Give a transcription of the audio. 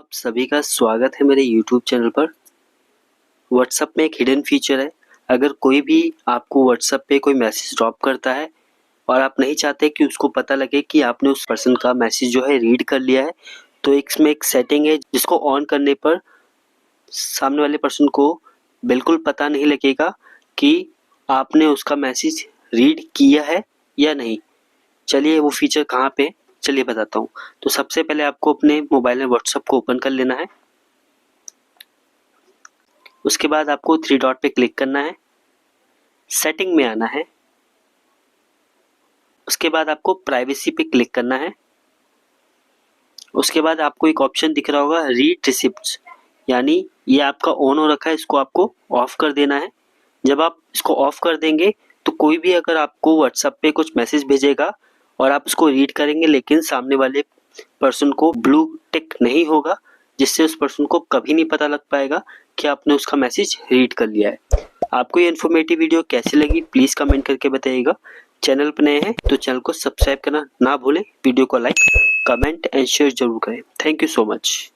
आप सभी का स्वागत है मेरे YouTube चैनल पर। व्हाट्सएप में एक हिडन फीचर है। अगर कोई भी आपको व्हाट्सएप पे कोई मैसेज ड्रॉप करता है और आप नहीं चाहते कि उसको पता लगे कि आपने उस पर्सन का मैसेज जो है रीड कर लिया है, तो इसमें एक सेटिंग है जिसको ऑन करने पर सामने वाले पर्सन को बिल्कुल पता नहीं लगेगा कि आपने उसका मैसेज रीड किया है या नहीं। चलिए वो फीचर कहाँ पे, चलिए बताता हूँ। तो सबसे पहले आपको अपने मोबाइल में व्हाट्सएप को ओपन कर लेना है। उसके बाद आपको थ्री डॉट पे क्लिक करना है, सेटिंग में आना है। उसके बाद आपको प्राइवेसी पे क्लिक करना है। उसके बाद आपको एक ऑप्शन दिख रहा होगा रीड रिसिप्ट्स, यानी ये आपका ऑन हो रखा है, इसको आपको ऑफ कर देना है। जब आप इसको ऑफ कर देंगे तो कोई भी अगर आपको व्हाट्सएप पे कुछ मैसेज भेजेगा और आप उसको रीड करेंगे लेकिन सामने वाले पर्सन को ब्लू टिक नहीं होगा, जिससे उस पर्सन को कभी नहीं पता लग पाएगा कि आपने उसका मैसेज रीड कर लिया है। आपको ये इन्फॉर्मेटिव वीडियो कैसी लगी प्लीज़ कमेंट करके बताइएगा। चैनल पर नए हैं तो चैनल को सब्सक्राइब करना ना भूलें। वीडियो को लाइक, कमेंट एंड शेयर जरूर करें। Thank you so much.